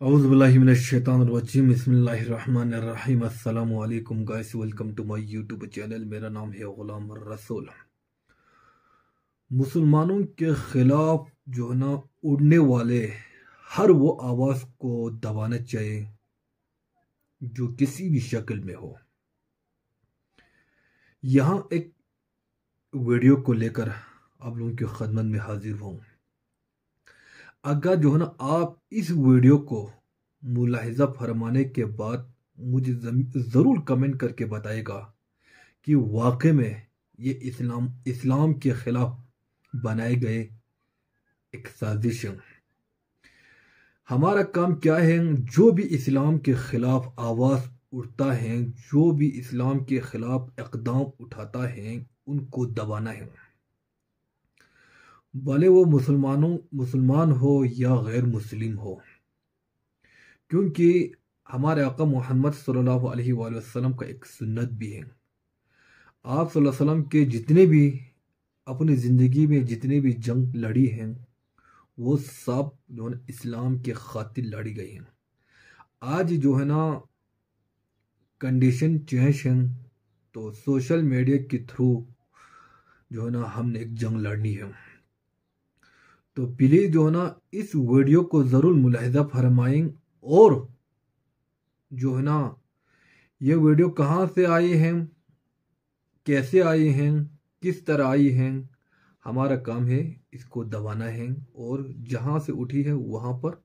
اعوذ باللہ من الشیطان الرجیم بسم اللہ الرحمن الرحیم السلام علیکم guys, welcome to my YouTube channel. میرا نام ہے غلام الرسول۔ مسلمانوں کے خلاف جو ہے نا اڑنے والے ہر وہ آواز کو دبانا چاہیے جو کسی بھی شکل میں ہو۔ یہاں ایک ویڈیو کو لے کر آپ لوگوں کی خدمت میں حاضر ہوں۔ اگر جو ہے نا آپ اس ویڈیو کو ملاحظہ فرمانے کے بعد مجھے ضرور کمنٹ کر کے بتائے گا کہ واقع میں یہ اسلام کے خلاف بنائے گئے ایک سازش ہے۔ ہمارا کام کیا ہے؟ جو بھی اسلام کے خلاف آواز اٹھتا ہے، جو بھی اسلام کے خلاف اقدام اٹھاتا ہے، ان کو دبانا ہے، بھلے وہ مسلمان ہو یا غیر مسلم ہو، کیونکہ ہمارے آقا محمد صلی اللہ علیہ وآلہ وسلم کا ایک سنت بھی ہے۔ آپ صلی اللہ علیہ وسلم کے جتنے بھی اپنی زندگی میں جتنے بھی جنگ لڑی ہیں، وہ سب جو ہے نا اسلام کے خاطر لڑی گئی ہیں۔ آج جو ہے نا کنڈیشن چینج ہے، تو سوشل میڈیا کے تھرو جو ہے نا ہم نے ایک جنگ لڑنی ہے۔ تو پلیز جو ہے نا اس ویڈیو کو ضرور ملاحظہ فرمائیں، اور جو ہے نا یہ ویڈیو کہاں سے آئی ہیں، کیسے آئی ہیں، کس طرح آئی ہیں، ہمارا کام ہے اس کو دبانا ہے، اور جہاں سے اٹھی ہے وہاں پر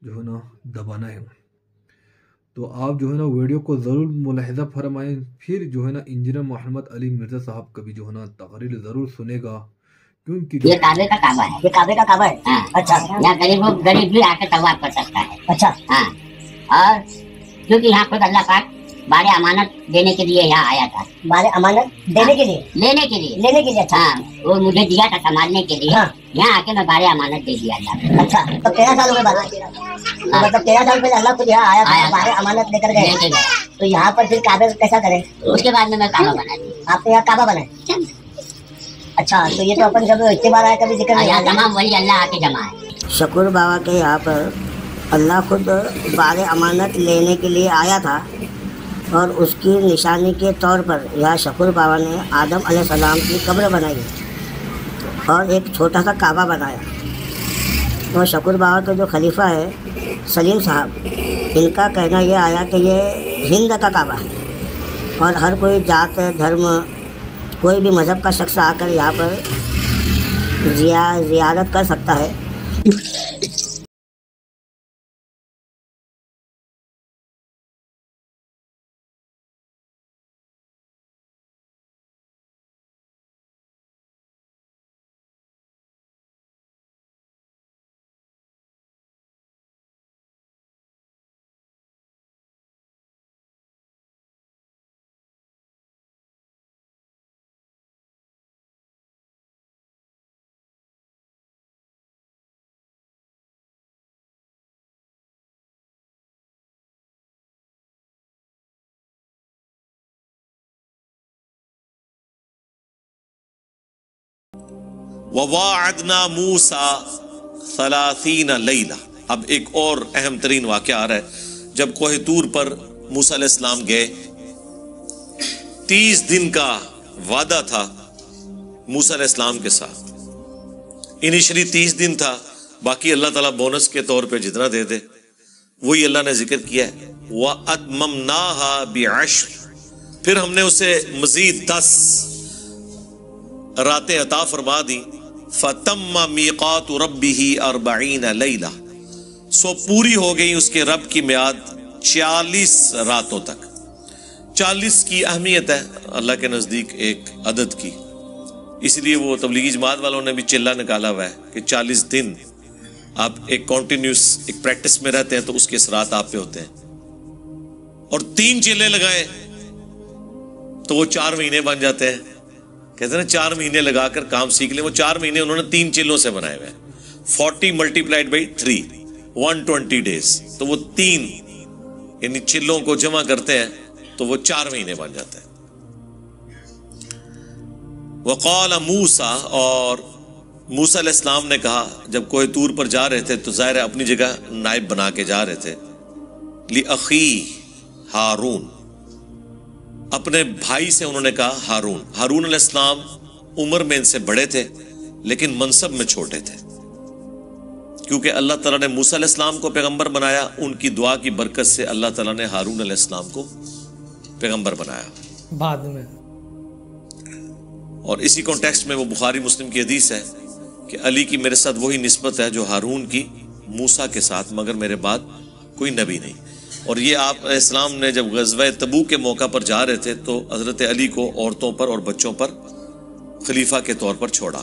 جو ہے نا دبانا ہے۔ تو آپ جو ہے نا ویڈیو کو ضرور ملاحظہ فرمائیں، پھر جو ہے نا انجینئر محمد علی مرزا صاحب کا بھی جو ہے نا تقریر ضرور سنے گا، کیونکہ یہ کعبے کا کعبہ ہے۔ یہ کعبے کا کعبہ ہے۔ اچھا، یہاں غریب بھی آ کے طواف کر سکتا ہے۔ اچھا ہاں، اور کیونکہ یہاں خود اللہ پاک بار امانت دینے کے لیے یہاں آیا تھا۔ بار امانت دینے کے لیے، لینے کے لیے اچھا، وہ مجھے دیا تھا سنبھالنے کے لیے، یہاں آ کے میں بار امانت دے دیا تھا۔ اچھا، تو 13 سال ہو گئے، مطلب 13 سال پہلے اللہ خود یہاں آیا تھا، بار امانت لے کر گئے، تو یہاں پر پھر کعبے کیسا کریں؟ اس کے بعد میں کعبہ بنا دیا۔ آپ نے یہاں کعبہ بنایا؟ اچھا، تو یہ تو اپن جب اعتبار آیا کبھی ذکر نہیں، تمام ولی اللہ آ کے جمع ہے۔ شکر بابا کے یہاں پر اللہ خود بار امانت لینے کے لیے آیا تھا، اور اس کی نشانی کے طور پر یہاں شکر بابا نے آدم علیہ السلام کی قبر بنائی اور ایک چھوٹا سا کعبہ بنایا۔ اور شکر بابا کے جو خلیفہ ہے سلیم صاحب، ان کا کہنا یہ آیا کہ یہ ہند کا کعبہ ہے، اور ہر کوئی ذات دھرم کوئی بھی مذہب کا شخص آ کر یہاں پر زیارت کر سکتا ہے۔ وَوَاعَدْنَا مُوسَىٰ 30 لیلہ۔ اب ایک اور اہم ترین واقعہ آ رہا ہے۔ جب کوہ طور پر موسیٰ علیہ السلام گئے، 30 دن کا وعدہ تھا موسیٰ علیہ السلام کے ساتھ۔ انیشلی 30 دن تھا، باقی اللہ تعالیٰ بونس کے طور پہ جتنا دے دے وہی اللہ نے ذکر کیا ہے۔ وَأَتْمَمْنَاهَا بِعَشْرٍ، پھر ہم نے اسے مزید 10 راتیں عطا فرما دی۔ فَتَمَّ مِيقَاتُ رَبِّهِ 40 لیلہ، سو پوری ہو گئی اس کے رب کی میعاد 40 راتوں تک۔ 40 کی اہمیت ہے اللہ کے نزدیک ایک عدد کی، اس لیے وہ تبلیغی جماعت والوں نے بھی چلہ نکالا ہوا ہے کہ 40 دن آپ ایک کنٹینیوس ایک پریکٹس میں رہتے ہیں تو اس کے اثرات آپ پہ ہوتے ہیں، اور 3 چلے لگائیں تو وہ 4 مہینے بن جاتے ہیں۔ کہتے ہیں نا 4 مہینے لگا کر کام سیکھ لیں، وہ 4 مہینے انہوں نے 3 چلوں سے بنائے ہوئے ہیں۔ 40 ملٹیپلائڈ بائی 3 120 ڈیز، تو وہ 3 یعنی چلوں کو جمع کرتے ہیں تو وہ 4 مہینے بن جاتے ہیں۔ وقال موسیٰ، اور موسیٰ علیہ السلام نے کہا جب کوہ طور پر جا رہے تھے تو ظاہر ہے اپنی جگہ نائب بنا کے جا رہے تھے، لِأَخِي ہارون، اپنے بھائی سے انہوں نے کہا ہارون۔ ہارون علیہ السلام عمر میں ان سے بڑے تھے لیکن منصب میں چھوٹے تھے، کیونکہ اللہ تعالیٰ نے موسیٰ علیہ السلام کو پیغمبر بنایا، ان کی دعا کی برکت سے اللہ تعالیٰ نے ہارون علیہ السلام کو پیغمبر بنایا بعد میں۔ اور اسی کانٹیکسٹ میں وہ بخاری مسلم کی حدیث ہے کہ علی کی میرے ساتھ وہی نسبت ہے جو ہارون کی موسیٰ کے ساتھ، مگر میرے بعد کوئی نبی نہیں۔ اور یہ آپ علیہ السلام نے جب غزوہ تبوک کے موقع پر جا رہے تھے تو حضرت علی کو عورتوں پر اور بچوں پر خلیفہ کے طور پر چھوڑا۔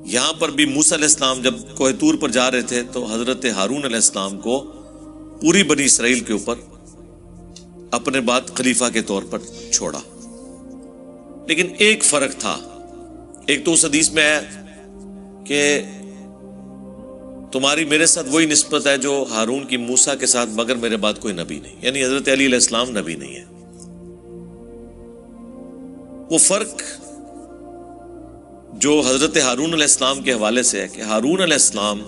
یہاں پر بھی موسیٰ علیہ السلام جب کوہ طور پر جا رہے تھے تو حضرت ہارون علیہ السلام کو پوری بنی اسرائیل کے اوپر اپنے بعد خلیفہ کے طور پر چھوڑا۔ لیکن ایک فرق تھا، ایک تو اس حدیث میں ہے کہ تمہاری میرے ساتھ وہی نسبت ہے جو ہارون کی موسیٰ کے ساتھ، مگر میرے بعد کوئی نبی نہیں، یعنی حضرت علی علیہ السلام نبی نہیں ہے۔ وہ فرق جو حضرت ہارون علیہ السلام کے حوالے سے ہے کہ ہارون علیہ السلام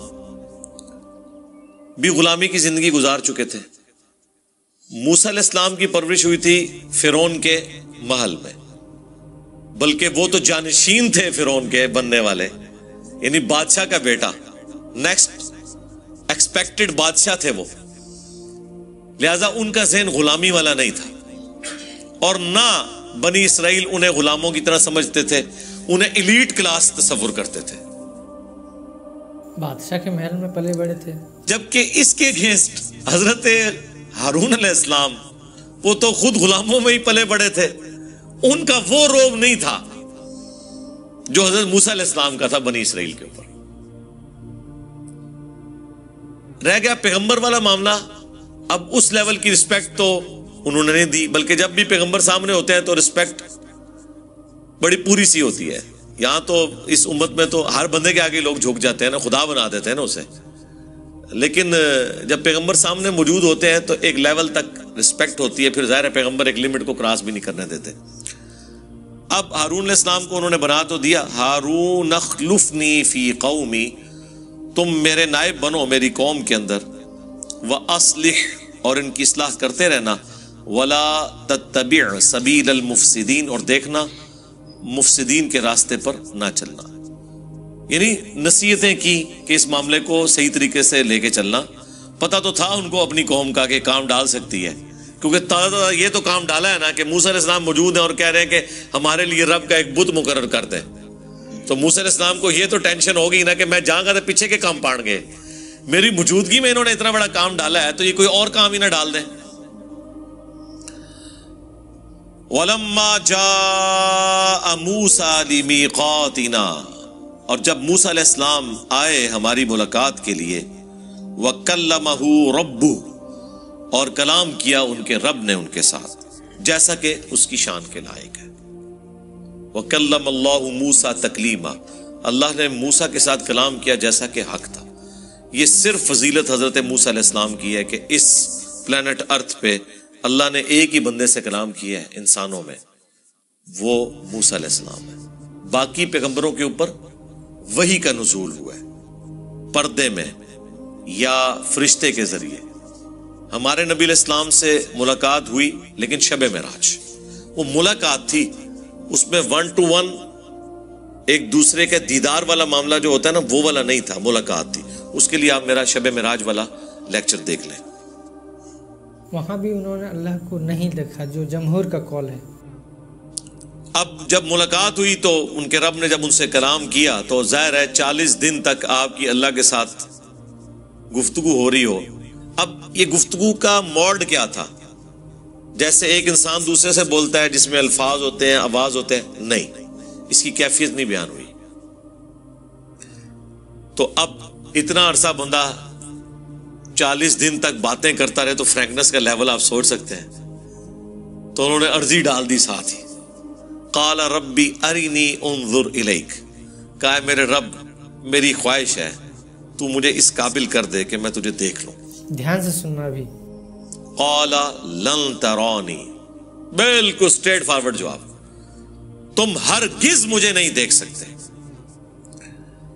بھی غلامی کی زندگی گزار چکے تھے۔ موسیٰ علیہ السلام کی پرورش ہوئی تھی فرعون کے محل میں، بلکہ وہ تو جانشین تھے فرعون کے بننے والے، یعنی بادشاہ کا بیٹا، نیکسٹ ایکسپیکٹڈ بادشاہ تھے وہ، لہذا ان کا ذہن غلامی والا نہیں تھا، اور نہ بنی اسرائیل انہیں غلاموں کی طرح سمجھتے تھے، انہیں ایلیٹ کلاس تصور کرتے تھے، بادشاہ کے محل میں پلے بڑے تھے۔ جبکہ اس کے اگینسٹ حضرت ہارون علیہ السلام وہ تو خود غلاموں میں ہی پلے بڑے تھے، ان کا وہ روب نہیں تھا جو حضرت موسیٰ علیہ السلام کا تھا بنی اسرائیل کے اوپر۔ رہ گیا پیغمبر والا معاملہ، اب اس لیول کی رسپیکٹ تو انہوں نے نہیں دی، بلکہ جب بھی پیغمبر سامنے ہوتے ہیں تو رسپیکٹ بڑی پوری سی ہوتی ہے۔ یہاں تو اس امت میں تو ہر بندے کے آگے لوگ جھک جاتے ہیں نا، خدا بنا دیتے ہیں نا اسے، لیکن جب پیغمبر سامنے موجود ہوتے ہیں تو ایک لیول تک رسپیکٹ ہوتی ہے، پھر ظاہر ہے پیغمبر ایک لمٹ کو کراس بھی نہیں کرنے دیتے۔ اب ہارون علیہ السلام کو انہوں نے بنا تو دیا، ہارون اخلفنی فی قومی، تم میرے نائب بنو میری قوم کے اندر، وَأَصْلِحْ، اور ان کی اصلاح کرتے رہنا، وَلَا تَتَّبِعْ سَبِيلَ الْمُفْسِدِينَ، اور دیکھنا مفسدین کے راستے پر نہ چلنا، یعنی نصیحتیں کی کہ اس معاملے کو صحیح طریقے سے لے کے چلنا۔ پتہ تو تھا ان کو اپنی قوم کا کہ کام ڈال سکتی ہے، کیونکہ یہ تو کام ڈالا ہے نا کہ موسیٰ علیہ السلام موجود ہیں اور کہہ رہے ہیں کہ ہمارے لیے رب کا ایک بت مقرر کر دیں، تو موسیٰ علیہ السلام کو یہ تو ٹینشن ہوگی نا کہ میں جاؤں گا تو پیچھے کے کام پاڑ گے، میری موجودگی میں انہوں نے اتنا بڑا کام ڈالا ہے تو یہ کوئی اور کام ہی نہ ڈال دیں۔ وَلَمَّا جَاءَ مُوسَىٰ لِمِيقَاتِنَا، اور جب موسیٰ علیہ السلام آئے ہماری ملاقات کے لیے، وَكَلَّمَهُ رَبُّهُ، اور کلام کیا ان کے رب نے ان کے ساتھ جیسا کہ اس کی شان کے لائق ہے۔ وَكَلَّمَ اللَّهُ مُوسَىٰ تَكْلِيمًا، اللہ نے موسیٰ کے ساتھ کلام کیا جیسا کہ حق تھا۔ یہ صرف فضیلت حضرت موسیٰ علیہ السلام کی ہے کہ اس پلانٹ ارتھ پہ اللہ نے ایک ہی بندے سے کلام کیا ہے انسانوں میں، وہ موسیٰ علیہ السلام ہے۔ باقی پیغمبروں کے اوپر وحی کا نزول ہوا ہے، پردے میں یا فرشتے کے ذریعے۔ ہمارے نبی علیہ السلام سے ملاقات ہوئی لیکن شب معراج، وہ ملاقات تھی، اس میں 1 to 1 ایک دوسرے کے دیدار والا معاملہ جو ہوتا ہے نا وہ والا نہیں تھا، ملاقات تھی۔ اس کے لیے آپ میرا شب معراج والا لیکچر دیکھ لیں۔ وہاں بھی انہوں نے اللہ کو نہیں دیکھا، جو جمہور کا قول ہے۔ اب جب ملاقات ہوئی تو ان کے رب نے جب ان سے کلام کیا تو ظاہر ہے 40 دن تک آپ کی اللہ کے ساتھ گفتگو ہو رہی ہو۔ اب یہ گفتگو کا موڈ کیا تھا؟ جیسے ایک انسان دوسرے سے بولتا ہے جس میں الفاظ ہوتے ہیں، آواز ہوتے ہیں، نہیں، اس کی کیفیت نہیں بیان ہوئی۔ تو اب اتنا عرصہ بندہ 40 دن تک باتیں کرتا رہے تو فرینکنس کا لیول آپ سوچ سکتے ہیں۔ تو انہوں نے عرضی ڈال دی ساتھ ہی، قال ربی ارینی انظر الیک، کہا ہے میرے رب میری خواہش ہے تو مجھے اس قابل کر دے کہ میں تجھے دیکھ لوں۔ دھیان سے سننا بھی۔ قال لن ترانی، بالکل سٹریٹ فارورڈ جواب، تم ہرگز مجھے نہیں دیکھ سکتے۔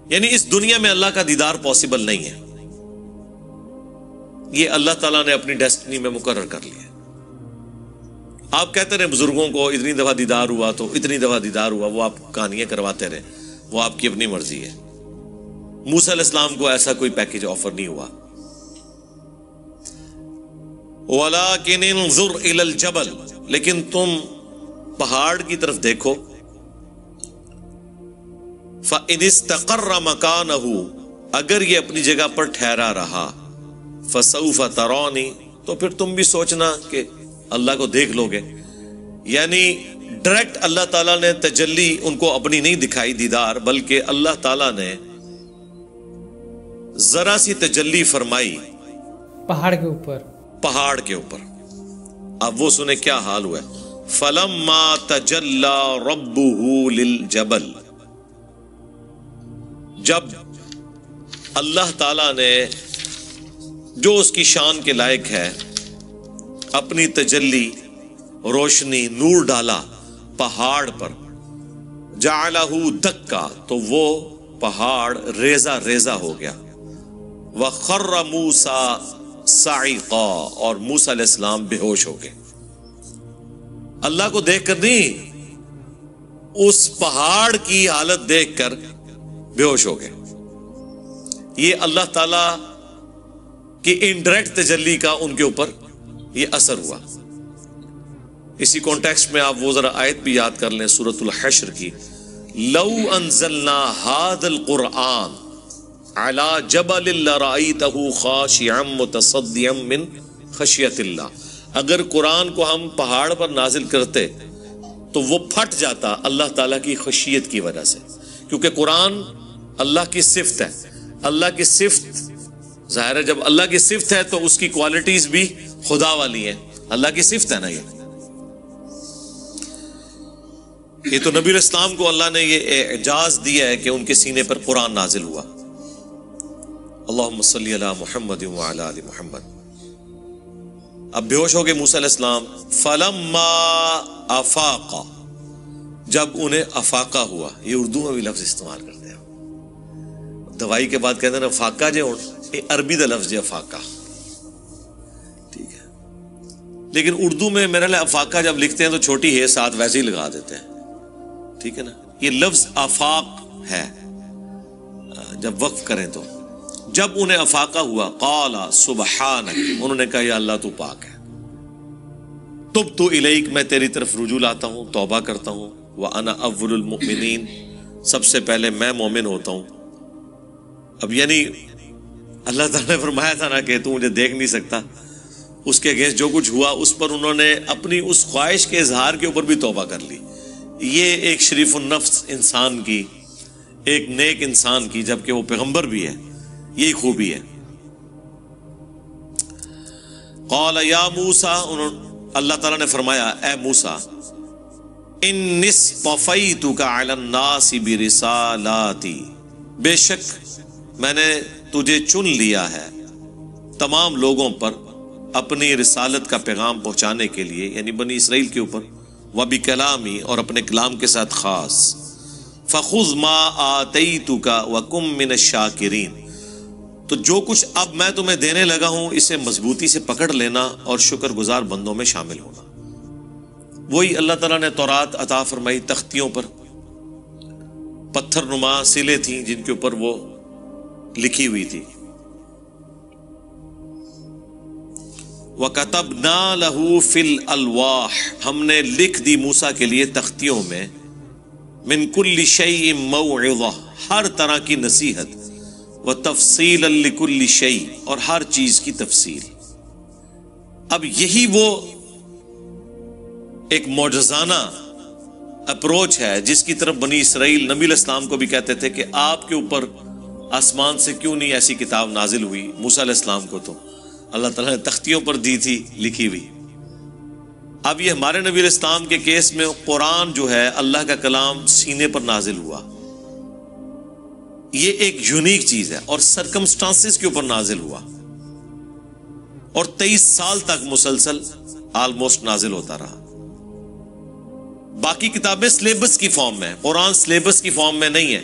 یعنی اس دنیا میں اللہ کا دیدار پاسبل نہیں ہے، یہ اللہ تعالیٰ نے اپنی ڈیسٹنی میں مقرر کر لیا. آپ کہتے رہے بزرگوں کو اتنی دفعہ دیدار ہوا تو اتنی دفعہ دیدار ہوا، وہ آپ کہانیاں کرواتے رہے، وہ آپ کی اپنی مرضی ہے. موسیٰ علیہ السلام کو ایسا کوئی پیکیج آفر نہیں ہوا. وَلَكِنِ انظُرْ إِلَى الْجَبَلِ، لیکن تم پہاڑ کی طرف دیکھو. فَإِنِ اسْتَقَرَّ مَكَانَهُ، اگر یہ اپنی جگہ پر ٹھہرا رہا، فَسَوْفَ تَرَانِي، تو پھر تم بھی سوچنا کہ اللہ کو دیکھ لو گے. یعنی ڈائریکٹ اللہ تعالیٰ نے تجلی ان کو اپنی نہیں دکھائی دیدار، بلکہ اللہ تعالیٰ نے ذرا سی تجلی فرمائی پہاڑ کے اوپر. پہاڑ کے اوپر. اب وہ سنیں کیا حال ہوا ہے. فَلَمَّا تَجَلَّى رَبُّهُ لِلْجَبَلِ، جب اللہ تعالیٰ نے جو اس کی شان کے لائق ہے اپنی تجلی، روشنی، نور ڈالا پہاڑ پر، جَعَلَهُ دَكَّا، تو وہ پہاڑ ریزہ ریزہ ہو گیا. وَخَرَّ مُوسَىٰ صَعِقًا، اور موسیٰ علیہ السلام بے ہوش ہو گئے. اللہ کو دیکھ کر نہیں، اس پہاڑ کی حالت دیکھ کر بے ہوش ہو گئے. یہ اللہ تعالی کی انڈائریکٹ تجلی کا ان کے اوپر یہ اثر ہوا. اسی کانٹیکسٹ میں آپ وہ ذرا آیت بھی یاد کر لیں سورۃ الحشر کی. لو انزلنا هذا القرآن على جبل لرأيته خاشعا متصدعا من خشیت اللہ، اگر قرآن کو ہم پہاڑ پر نازل کرتے تو وہ پھٹ جاتا اللہ تعالیٰ کی خشیت کی وجہ سے، کیونکہ قرآن اللہ کی صفت ہے. اللہ کی صفت ظاہر ہے، جب اللہ کی صفت ہے تو اس کی کوالٹیز بھی خدا والی ہیں. اللہ کی صفت ہے نا. یہ تو نبی الاسلام کو اللہ نے یہ اعجاز دیا ہے کہ ان کے سینے پر قرآن نازل ہوا. اللہم صلی علی محمد وعلی آل محمد. اب بے ہوش ہو گئے موسیٰ علیہ السلام. فلما افاق، جب انہیں افاقہ ہوا. یہ اردو میں بھی لفظ استعمال کرتے ہیں، دوائی کے بعد کہتے ہیں نا فاقہ جے ہوں، یہ عربی دا لفظ ہے افاقہ، ٹھیک ہے. لیکن اردو میں میرا لئے افاقہ جب لکھتے ہیں تو چھوٹی ہے ساتھ ویسے ہی لگا دیتے ہیں، ٹھیک ہے نا. یہ لفظ آفاق ہے جب وقف کریں تو. جب انہیں افاقہ ہوا، قال سبحانک، انہوں نے کہا یا اللہ تو پاک ہے. تبت الیک، میں تیری طرف رجوع لاتا ہوں، توبہ کرتا ہوں. وانا اول المؤمنین، سب سے پہلے میں مومن ہوتا ہوں. اب یعنی اللہ تعالیٰ نے فرمایا تھا نا کہ تو مجھے دیکھ نہیں سکتا، اس کے اگینسٹ جو کچھ ہوا اس پر انہوں نے اپنی اس خواہش کے اظہار کے اوپر بھی توبہ کر لی. یہ ایک شریف النفس انسان کی، ایک نیک انسان کی، جبکہ وہ پیغمبر بھی ہے، یہی خوبی ہے. قال یا موسیٰ، اللہ تعالیٰ نے فرمایا اے موسیٰ، انی اصطفیتک علی الناس برسالاتی، بے شک میں نے تجھے چن لیا ہے تمام لوگوں پر اپنی رسالت کا پیغام پہنچانے کے لیے، یعنی بنی اسرائیل کے اوپر. وبکلامی، اور اپنے کلام کے ساتھ خاص. فخذ ما آتیتک وکن من الشاکرین، تو جو کچھ اب میں تمہیں دینے لگا ہوں اسے مضبوطی سے پکڑ لینا اور شکر گزار بندوں میں شامل ہونا. وہی اللہ تعالیٰ نے تورات عطا فرمائی، تختیوں پر پتھر نما سلیں تھیں جن کے اوپر وہ لکھی ہوئی تھی. وَكَتَبْنَا لَهُ فِي الْأَلْوَاحِ، ہم نے لکھ دی موسیٰ کے لیے تختیوں میں، مِن كُلِّ شَيْءٍ مَوْعِظَةٍ، ہر طرح کی نصیحت، وَتَفْصِيلًا لِكُلِّ شَيْءٍ، اور ہر چیز کی تفصیل. اب یہی وہ ایک معجزانہ اپروچ ہے جس کی طرف بنی اسرائیل نبی علیہ السلام کو بھی کہتے تھے کہ آپ کے اوپر آسمان سے کیوں نہیں ایسی کتاب نازل ہوئی. موسیٰ علیہ السلام کو تو اللہ تعالیٰ نے تختیوں پر دی تھی لکھی ہوئی. اب یہ ہمارے نبی علیہ السلام کے کیس میں قرآن جو ہے اللہ کا کلام سینے پر نازل ہوا. یہ ایک یونیک چیز ہے اور سرکمسٹانسز کے اوپر نازل ہوا اور 23 سال تک مسلسل آلموسٹ نازل ہوتا رہا. باقی کتابیں سلیبس کی فارم میں، قرآن سلیبس کی فارم میں نہیں ہے.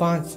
5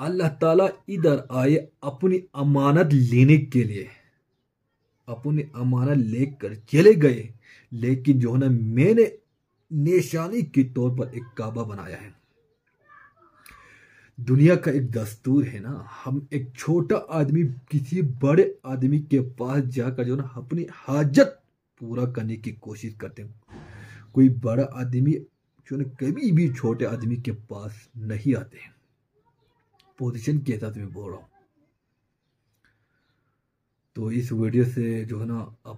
اللہ تعالیٰ ادھر آئے اپنی امانت لینے کے لیے، اپنی امانت لے کر چلے گئے، لیکن جو ہے نا میں نے نشانی کے طور پر ایک کعبہ بنایا ہے۔ دنیا کا ایک دستور ہے نا، ہم ایک چھوٹا آدمی کسی بڑے آدمی کے پاس جا کر جو نا اپنی حاجت پورا کرنے کی کوشش کرتے ہیں۔ کوئی بڑا آدمی جو نا کبھی بھی چھوٹے آدمی کے پاس نہیں آتے ہیں۔ پوزیشن کے حساب سے میں بول رہا ہوں۔ تو اس ویڈیو سے جو ہے نا اب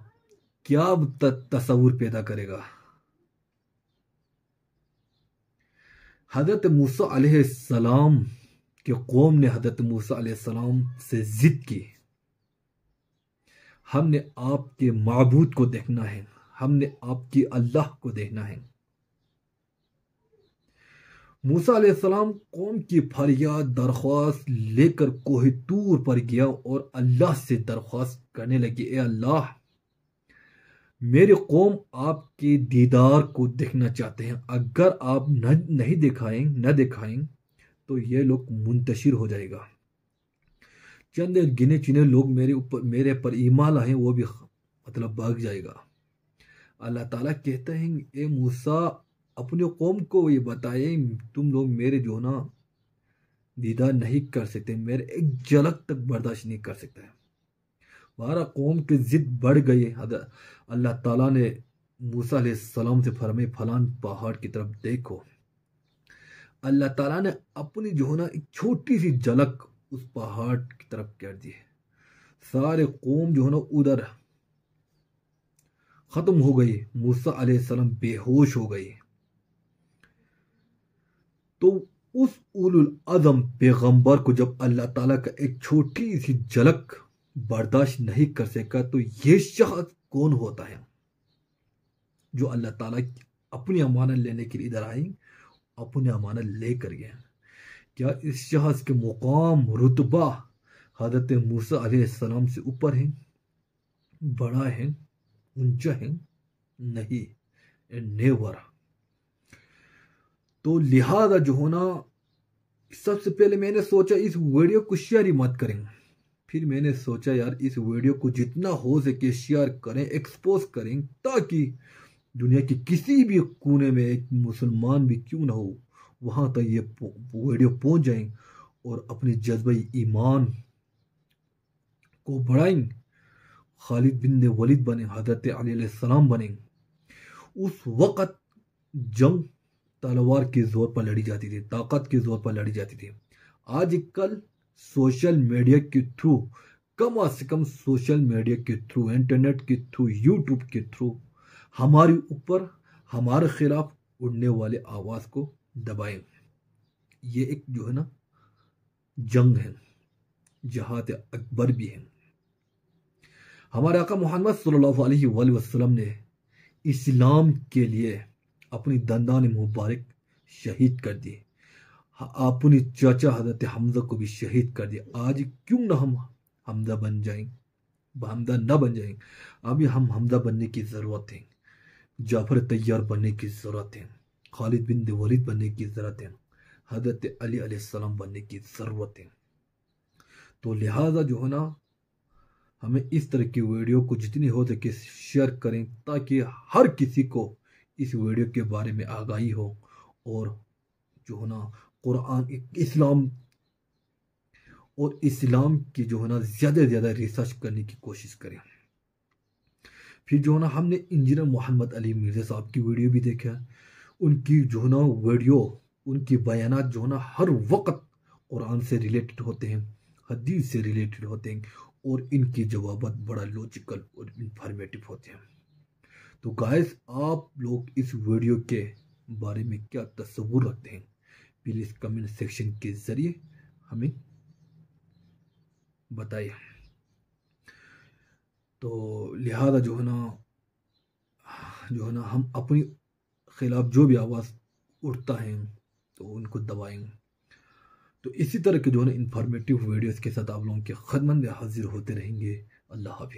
کیا تصور پیدا کرے گا؟ حضرت موسیٰ علیہ السلام کے قوم نے حضرت موسیٰ علیہ السلام سے ضد کی، ہم نے آپ کے معبود کو دیکھنا ہے، ہم نے آپ کی اللہ کو دیکھنا ہے۔ موسیٰ علیہ السلام قوم کی فریاد درخواست لے کر کوہ طور پر گیا اور اللہ سے درخواست کرنے لگے، اے اللہ میری قوم آپ کے دیدار کو دیکھنا چاہتے ہیں، اگر آپ نہ دکھائیں تو یہ لوگ منتشر ہو جائے گا۔ چند گنے چنے لوگ میرے پر ایمان لائیں، وہ بھی مطلب بھاگ جائے گا۔ اللہ تعالیٰ کہتے ہیں اے موسیٰ اپنے قوم کو یہ بتائیں، تم لوگ میرے جو نا دیدار نہیں کر سکتے، میرے ایک جھلک تک برداشت نہیں کر سکتے۔ ہمارا قوم کی ضد بڑھ گئی۔ اللہ تعالیٰ نے موسیٰ علیہ السلام سے فرمائے فلان پہاڑ کی طرف دیکھو۔ اللہ تعالیٰ نے اپنی جو ہے نا ایک چھوٹی سی جھلک اس پہاڑ کی طرف کر دی۔ سارے قوم جو ہے نا ادھر ختم ہو گئی، موسیٰ علیہ السلام بے ہوش ہو گئی۔ تو اس اولو العزم پیغمبر کو جب اللہ تعالیٰ کا ایک چھوٹی سی جھلک برداشت نہیں کر سکا، تو یہ شخص کون ہوتا ہے جو اللہ تعالیٰ اپنی امانت لینے کے لیے ادھر آئیں، اپنی امانت لے کر گئے؟ کیا اس شخص کے مقام رتبہ حضرت موسیٰ علیہ السلام سے اوپر ہیں، بڑا ہے، اونچا ہے؟ نہیں، نیور۔ تو لہذا جو ہونا سب سے پہلے میں نے سوچا اس ویڈیو کو شیئر ہی مت کریں۔ پھر میں نے سوچا یار اس ویڈیو کو جتنا ہو سکے شیئر کریں، ایکسپوز کریں، تاکہ دنیا کے کسی بھی کونے میں ایک مسلمان بھی کیوں نہ ہو وہاں تک یہ ویڈیو پہنچ جائیں اور اپنی جذبہ ایمان کو بڑھائیں، خالد بن ولید بنے، حضرت علی علیہ السلام بنے۔ اس وقت جنگ تلوار کے زور پر لڑی جاتی تھی، طاقت کے زور پر لڑی جاتی تھی۔ آج کل سوشل میڈیا کے تھرو، کم از کم سوشل میڈیا کے تھرو، انٹرنیٹ کے تھرو، یوٹیوب کے تھرو ہمارے اوپر، ہمارے خلاف اڑنے والے آواز کو دبائیں۔ یہ ایک جو ہے نا جنگ ہے، جہاد اکبر بھی ہے۔ ہمارے آقا محمد صلی اللہ علیہ وآلہ وسلم نے اسلام کے لیے اپنی دندان مبارک شہید کر دی، اپنی چاچا حضرت حمزہ کو بھی شہید کر دیا۔ آج کیوں نہ ہم حمزہ بن جائیں، حمزہ نہ بن جائیں؟ ابھی ہم حمزہ بننے کی ضرورت ہے، جعفر طیار بننے کی ضرورت ہے، خالد بن ولید بننے کی ضرورت ہے، حضرت علی علیہ السلام بننے کی ضرورت ہے۔ تو لہٰذا جو ہے نا ہمیں اس طرح کی ویڈیو کو جتنی ہو سکے شیئر کریں، تاکہ ہر کسی کو اس ویڈیو کے بارے میں آگاہی ہو، اور جو ہے نا قرآن اسلام کی جو ہے نا زیادہ سے زیادہ ریسرچ کرنے کی کوشش کریں۔ پھر جو ہے نا ہم نے انجینئر محمد علی مرزا صاحب کی ویڈیو بھی دیکھا، ان کی جو ہے نا ویڈیو، ان کی بیانات جو ہے نا ہر وقت قرآن سے ریلیٹڈ ہوتے ہیں، حدیث سے ریلیٹڈ ہوتے ہیں، اور ان کی جوابات بڑا لوجیکل اور انفارمیٹو ہوتے ہیں۔ تو گائز آپ لوگ اس ویڈیو کے بارے میں کیا تصور رکھتے ہیں؟ پلیز کمنٹ سیکشن کے ذریعے ہمیں بتائیں۔ تو لہذا جو ہے نا ہم اپنی خلاف جو بھی آواز اٹھتا ہے تو ان کو دبائیں۔ تو اسی طرح کے جو ہے نا انفارمیٹیو ویڈیوز کے ساتھ آپ لوگوں کے خدمت میں حاضر ہوتے رہیں گے۔ اللہ حافظ۔